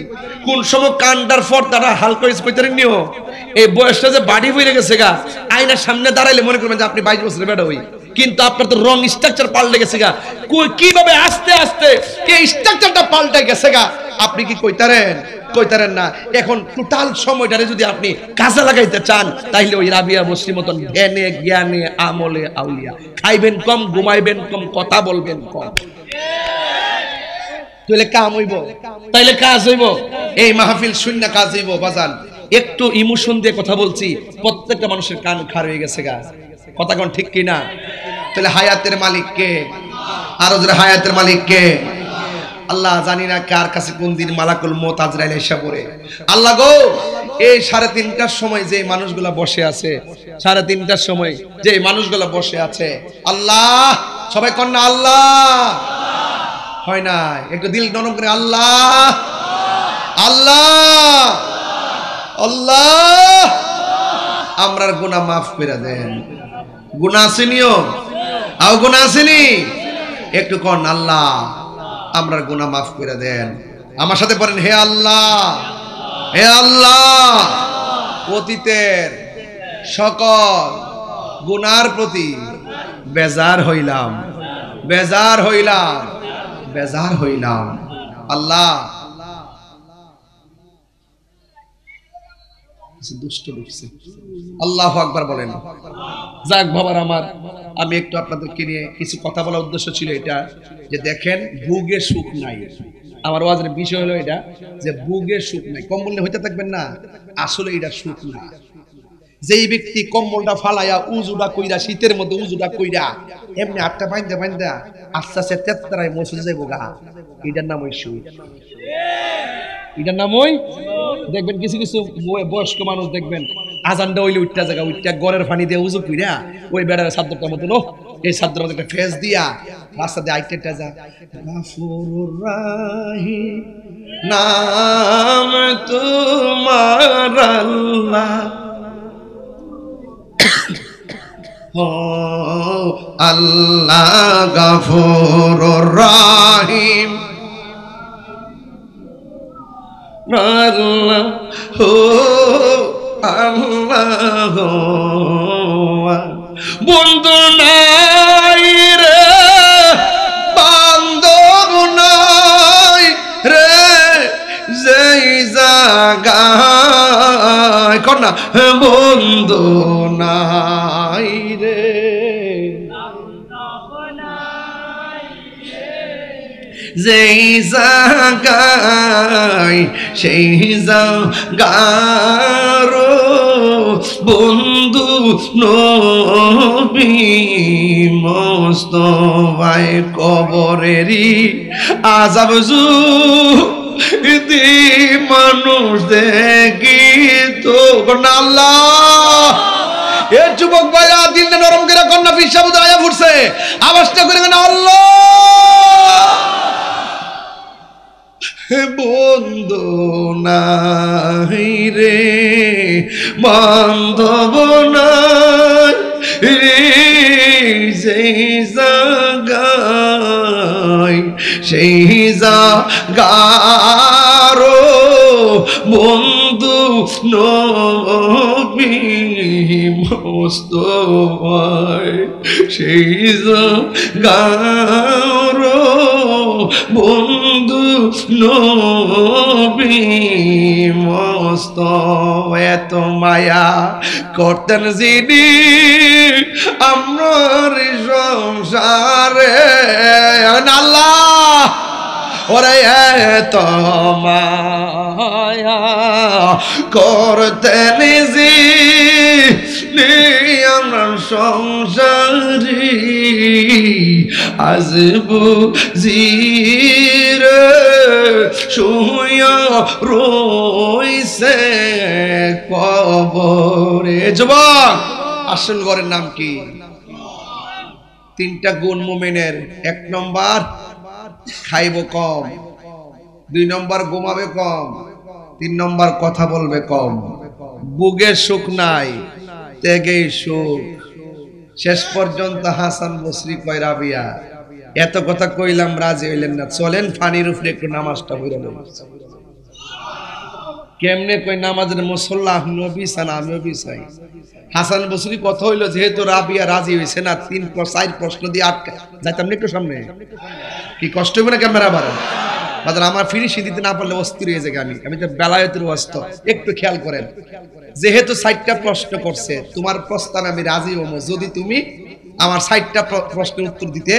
কোন সময় কান্ডার ফর তারা হালকা হয়েছে কইতারেননিও। এই বয়সটা যে বাড়ি হয়ে গেছে গা, আয়নার সামনে দাঁড়াইলে মনে করবেন যে আপনি 22 বছরের বেটা হই, কিন্তু আপনার তো রং স্ট্রাকচার পাল্টে গেছে গা। কিভাবে আস্তে আস্তে এই স্ট্রাকচারটা পাল্টে গেছে গা, আপনি কি কইতারেন না। এখন টোটাল সময়টারে যদি আপনি কাজে লাগাইতে চান, তাইলে ওই রাবিয়া বসরি মতন জ্ঞানে জ্ঞানে আমলে আউলিয়া, খাইবেন কম, ঘুমাইবেন কম, কথা বলবেন কম, তাইলে কাম হইব, তাইলে কাজ হইব। এই মাহফিল শূন্য কাজ হইব বাজান। একটু ইমোশন দিয়ে কথা বলছি, প্রত্যেকটা মানুষের কান খার হয়ে গেছে গা, কথা কোন ঠিক কিনা? তাহলে হায়াতের মালিক কে? আরো জোরে হায়াতের মালিক কে? আল্লাহ। জানি না কার কাছে কোন দিন মালাকুল মউত আজরাইল এসে পড়ে। আল্লাহ গো, এই 3:30টার সময় যে মানুষগুলা বসে আছে, 3:30টার সময় যে মানুষগুলা বসে আছে, আল্লাহ সবাই কন না আল্লাহ, হয় না? একটু দিল নরম করে আল্লাহ আল্লাহ আল্লাহ, আমরার গুনাহ মাফ করে দেন। গুনাহ আসেনিও, আও গুনাহ আসেনি, একটু কন আল্লাহ আমরার গুনাহ মাফ করে দেন। আমার সাথে পড়েন, হে আল্লাহ, হে আল্লাহ, অতীতের সকল গুনার প্রতি বেজার হইলাম, বেজার হইলাম, বেজার হইলাম। আল্লাহ দুষ্ট ঢুকছে, আল্লাহু আকবার বলেন। যাক বাবার আমার, আমি একটু আপনাদেরকে নিয়ে কিছু কথা বলার উদ্দেশ্য ছিল এটা, যে দেখেন বুগে সুখ নাই। আমার ওয়াজের বিষয় হলো এটা, যে বুগে সুখ নাই। কম্বল হইতে থাকবেন না, আসলে এটা সুখ না। যেই ব্যক্তি কম্বলটা ফালাইয়া উজুটা কইরা, শীতের মধ্যে উজুটা কইরা এমনি আটটা বাইন্দা বাইন্দা আস্তে আস্তে তেত্তরায় মসজিদে যাইব গা, এটার নাম ওই সুখ। এটার নাম ওই, দেখবেন কিছু কিছু বয়স্ক মানুষ দেখবেন আজানটা হইলে উঠটা জায়গা উঠটা গড়ের পানি দিয়ে উজু কইরা ওই বেড়ার সাদ্রটার মতো, এই সাদ্র মতো একটা ফেস দিয়া রাস্তা দিয়ে আইটেটা যা, গাফুরুর রাহিম নাম তোমার আল্লাহ, আল্লাহ গাফুরুর রাহিম, আল্লাহ হো আল্লাহ, বন্ধু নাই রে, বান্ধব নাই রে, যেই জায়গায় কর না বন্ধু নাই রে, যেই জায়গায় সেই জায়গার বন্ধু নবী মোস্তফায় কবরেরই আযাব যদি মানুষ দেখি তো আল্লাহ। এ যুবক ভাইরা দিল নরম করে কন্যা পিসাবু আয়া ফুটছে, আওয়াজটা করে আল্লাহ। বন্ধু নাই রে, বান্ধব নাই রে, সেই জায়গায় সেই জায়গার বন্ধু নবী মোস্তফায়, সেই জায়গার বন্ধু নবী মোস্তফা। এত মায়া করতেন যিনি আমার সংসারে, আল্লাহ ওরে এত মায়া করতেন যিনি আমার সংসারে, আজ বুঝিরে শুয়া রইছে কবরে। যুবক, আসল ঘরের নাম কি? 3টা গুণ মুমিনের। 1 নম্বর খাইব কম, 2 নম্বর ঘুমাবে কম, 3 নম্বর কথা বলবে কম। বুগে সুখ নাই, ত্যাগে সুখ। শেষ পর্যন্ত হাসান বসরি কয় রাবিয়া এত কথা কইলাম রাজি হইলেন না, চলেন পানির উপরে একটু নামাজটা পড়ে নেব। কেমনে কই নামাজের মুসল্লা নবী সান আমিও বিছাই। হাসান বসরি কথা হইলো যেহেতু রাবিয়া রাজি হইছে না, 3-4 প্রশ্ন দিয়ে আটকা যাইতাম একটু সামনে, কি কষ্ট হবে না ক্যামেরা বাড়ে বাজার আমার ফিনিশিং দিতে না পারলে অস্থির হয়ে যাবে। আমি তো বেলায়েতের ওয়াস্ত, একটু খেয়াল করেন। যেহেতু 4টা প্রশ্ন করছে, তোমার প্রস্তাবে আমি রাজি হব যদি তুমি আমার 4টা প্রশ্নের উত্তর দিতে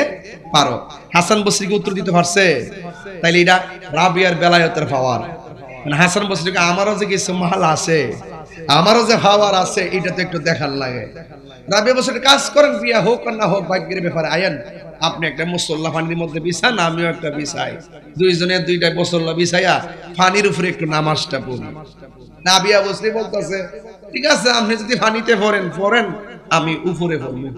পারো। হাসান বসরিকে উত্তর দিতে পারছে, তাইলে এটা রাবিয়ার বেলায়েতের পাওয়ার। মানে হাসান বসরিকে আমারও যে কিছু মাল আছে, আমারও যে পাওয়ার আছে, এটা তো একটু দেখার লাগে। রাবিয়া বসরি কাজ করেন, বিয়া হোক আর না হোক ভাগ্যের ব্যাপারে। আয়েন আপনি একটা মুসল্লা পানির মধ্যে বিছান, আমিও একটা বিছাই, দুইজনে 2টা মুসল্লা বিছাইয়া পানির উপরে একটু নামাজটা পড়ি। রাবিয়া বসরি বলতেছে ঠিক আছে, আপনি যদি পানিতে পড়েন আমি উপরে পড়বো।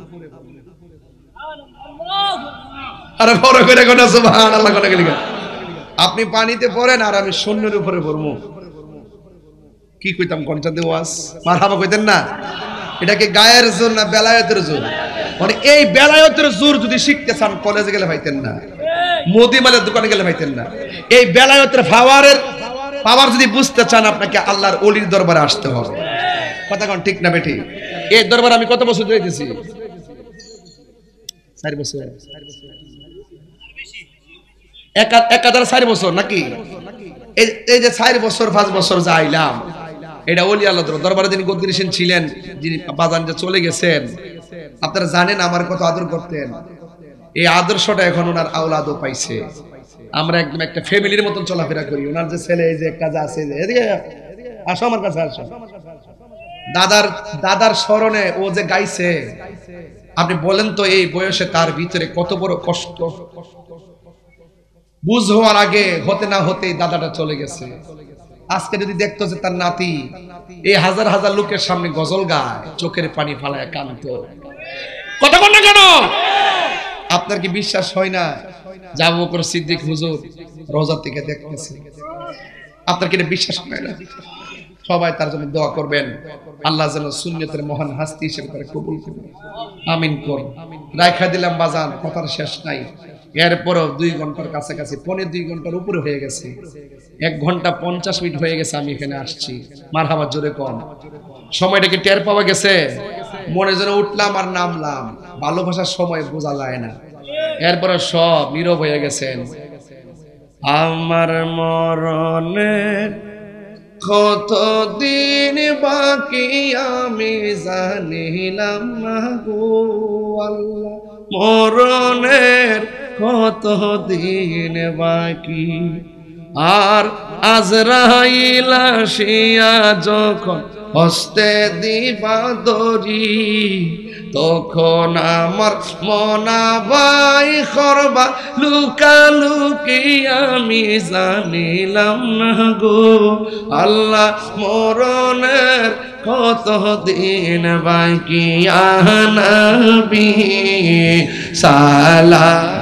আরে বড় করে কোন সুবহানাল্লাহ কোন গেলি, আপনি পানিতে পড়েন আর আমি শূন্যের উপরে পড়বো। কি কইতাম কোনটাতে ওয়াজ মারহাবা কইতেন না? এটাকে গায়ের জোর না বেলায়েতের জোর? মানে এই বেলায়েতের জোর যদি শিখতে চান কলেজে গেলে পাইতেন না, মুদিমালের দোকানে গেলে পাইতেন না। এই বেলায়েতের পাওয়ার যদি বুঝতে চান, আপনাকে আল্লাহর ওলির দরবারে আসতে হবে। কথা কোন ঠিক না বেঠি? এই দরবারে আমি কত বছর ধরে দিয়েছি? 4 বছর। একাধারে 4 বছর নাকি? এই যে 4 বছর 5 বছর যাইলাম, এটা ওলি আল্লাহ দরবারে যিনি গদ্দিরিসেন ছিলেন, যিনি বাজান যে চলে গেছেন, আপনারা জানেন আমার কত আদর করতেন। এই আদর্শটা এখন ওনার আওলাদও পাইছে। আমরা একদম একটা ফ্যামিলির মতন চলাফেরা করি। ওনার যে ছেলে এই যে কাজে আছে, এদিকে আসো আমার কাছে আসো। দাদার স্মরণে ও যে গাইছে, আপনি বলেন তো এই বয়সে তার ভিতরে কত বড় কষ্ট। বুঝ হওয়ার আগে হতে না হতেই দাদাটা চলে গেছে। আজকে যদি দেখতো যে তার নাতি এই হাজার হাজার লোকের সামনে গজল গায়, চোখের পানি ফালায় কাঁদতো, কথা বল না কেন? আপনার কি বিশ্বাস হয় না যে আবু বকর সিদ্দিক হুজুর রোজা থেকে দেখতেছে? আপনার কি বিশ্বাস হয় না? সবাই তার জন্য দোয়া করবেন, আল্লাহ যেন সুন্নতের মহান হাস্তি হিসেবে তারা কবুল করেন। আমিন কর। রাইখা দিলাম বাজান, কথার শেষ নাই। এরপরও 2 ঘন্টার কাছাকাছি, 2.25 ঘন্টার উপরে হয়ে গেছে। 1 ঘন্টা 50 মিনিট হয়ে গেছে আমি এখানে আসছি। মারহাবা জোরে কম। সময়টাকে টের পাওয়া গেছে? মনে যেন উঠলাম আর নামলাম। ভালোবাসার সময় বোঝা যায় না। এরপরে সব নীরব হয়ে গেছেন। আমার মরণের কতদিন বাকি আমি জানিলাম না গো আল্লাহ, মরণের কতদিন বাকি। আর আজরাইল আসিয়া যখন হস্তে দিবা দড়ি, তখন আমার মনাবাই করবা লুকালুকি আমি জানিলাম না গো আল্লাহ, মরণের কতদিন বাকি। আ নবী সালাম